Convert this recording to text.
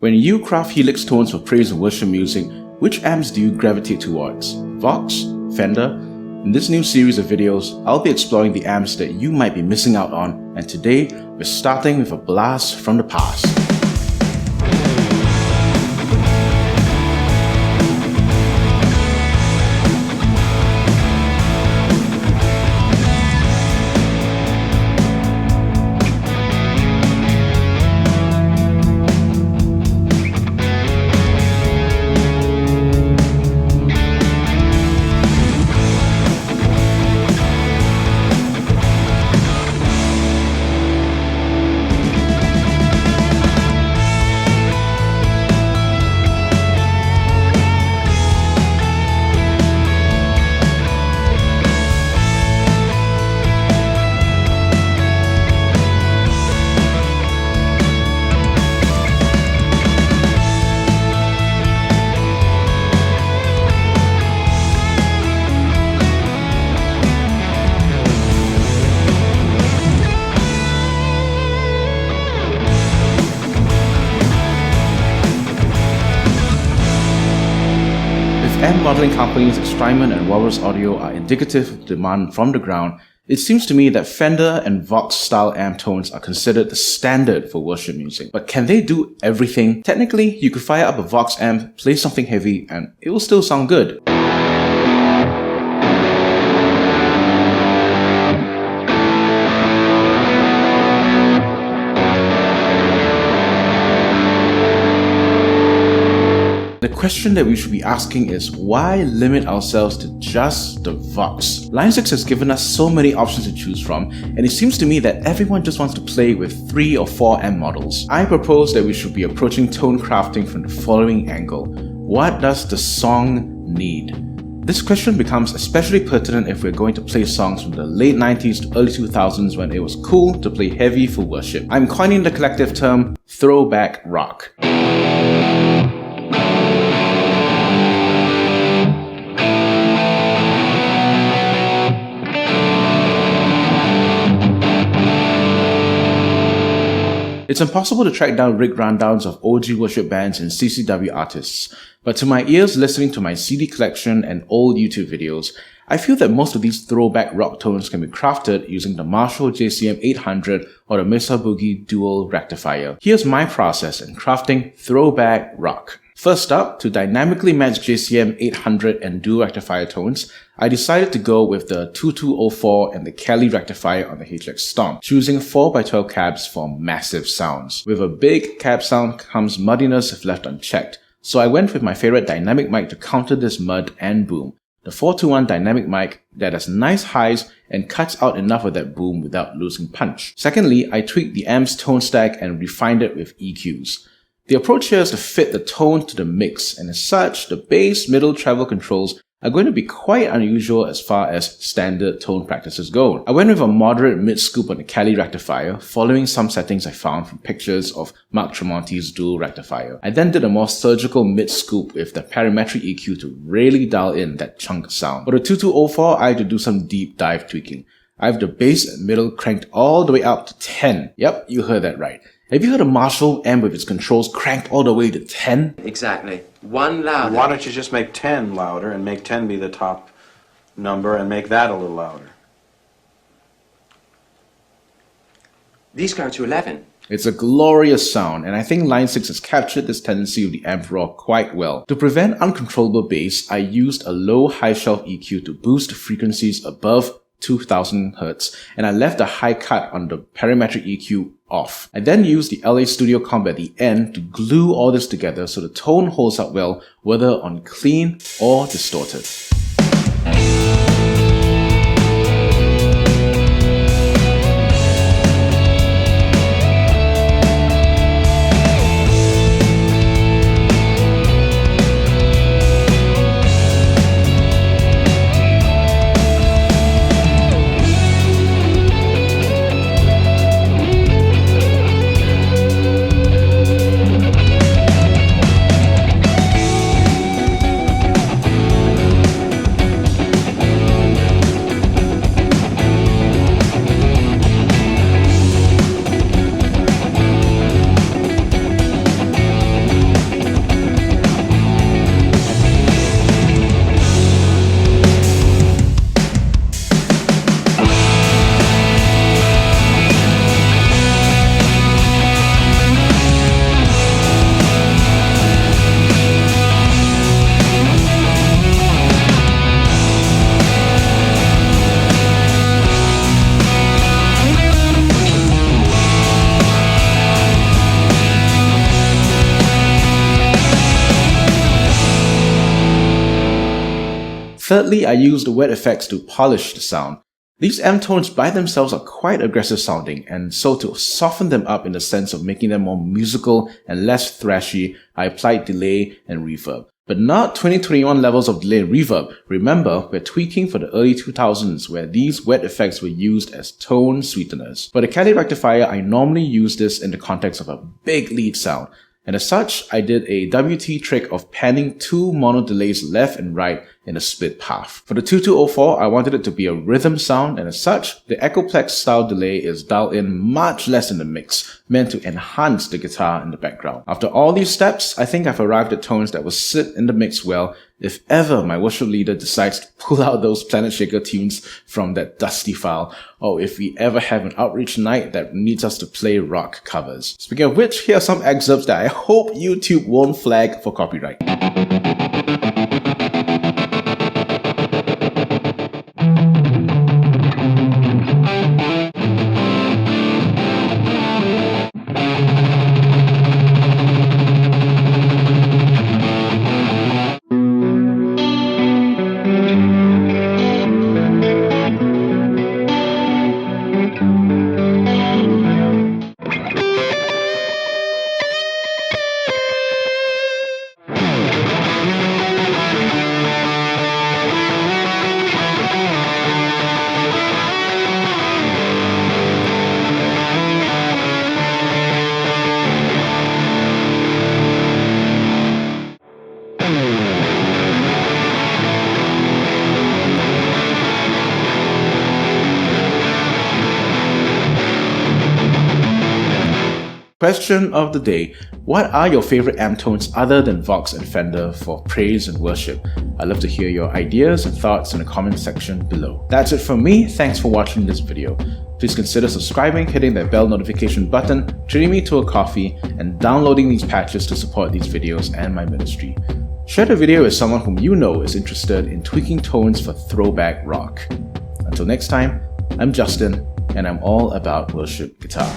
When you craft helix tones for praise and worship music, which amps do you gravitate towards? Vox? Fender? In this new series of videos, I'll be exploring the amps that you might be missing out on, and today we're starting with a blast from the past. Amp modeling companies like Strymon and Walrus Audio are indicative of demand from the ground, it seems to me that Fender and Vox style amp tones are considered the standard for worship music. But can they do everything? Technically, you could fire up a Vox amp, play something heavy, and it will still sound good. The question that we should be asking is, why limit ourselves to just the Vox? Line 6 has given us so many options to choose from, and it seems to me that everyone just wants to play with 3 or 4 amp models. I propose that we should be approaching tone crafting from the following angle. What does the song need? This question becomes especially pertinent if we're going to play songs from the late 90s to early 2000s when it was cool to play heavy for worship. I'm coining the collective term throwback rock. It's impossible to track down rig rundowns of OG worship bands and CCW artists, but to my ears listening to my CD collection and old YouTube videos, I feel that most of these throwback rock tones can be crafted using the Marshall JCM-800 or the Mesa Boogie Dual Rectifier. Here's my process in crafting throwback rock. First up, to dynamically match JCM-800 and Dual Rectifier tones, I decided to go with the 2204 and the CALI rectifier on the HX Stomp, choosing 4x12 cabs for massive sounds. With a big cab sound comes muddiness if left unchecked, so I went with my favorite dynamic mic to counter this mud and boom. The 421 dynamic mic that has nice highs and cuts out enough of that boom without losing punch. Secondly, I tweaked the amp's tone stack and refined it with EQs. The approach here is to fit the tone to the mix, and as such, the bass, middle, treble controls are going to be quite unusual as far as standard tone practices go. I went with a moderate mid-scoop on the CALI rectifier, following some settings I found from pictures of Mark Tremonti's Dual Rectifier. I then did a more surgical mid-scoop with the parametric EQ to really dial in that chunk sound. For the 2204, I had to do some deep dive tweaking. I have the bass and middle cranked all the way up to 10. Yep, you heard that right. Have you heard a Marshall amp with its controls cranked all the way to 10? Exactly. One louder. Why don't you just make 10 louder and make 10 be the top number and make that a little louder? These go to 11. It's a glorious sound, and I think Line 6 has captured this tendency of the amp raw quite well. To prevent uncontrollable bass, I used a low high shelf EQ to boost the frequencies above 2000 Hz, and I left the high cut on the parametric EQ off. I then used the LA Studio Comp at the end to glue all this together so the tone holds up well whether on clean or distorted. Thirdly, I used wet effects to polish the sound. These M tones by themselves are quite aggressive sounding, and so to soften them up in the sense of making them more musical and less thrashy, I applied delay and reverb. But not 2021 levels of delay and reverb. Remember, we're tweaking for the early 2000s where these wet effects were used as tone sweeteners. For the CALI rectifier, I normally use this in the context of a big lead sound. And as such, I did a WT trick of panning two mono delays left and right in a split path. For the 2204, I wanted it to be a rhythm sound, and as such, the Echoplex style delay is dialed in much less in the mix, meant to enhance the guitar in the background. After all these steps, I think I've arrived at tones that will sit in the mix well if ever my worship leader decides to pull out those Planetshaker tunes from that dusty file, or if we ever have an outreach night that needs us to play rock covers. Speaking of which, here are some excerpts that I hope YouTube won't flag for copyright. Question of the day. What are your favorite amp tones other than Vox and Fender for praise and worship? I'd love to hear your ideas and thoughts in the comment section below. That's it from me. Thanks for watching this video. Please consider subscribing, hitting that bell notification button, treating me to a coffee, and downloading these patches to support these videos and my ministry. Share the video with someone whom you know is interested in tweaking tones for throwback rock. Until next time, I'm Justin, and I'm all about worship guitar.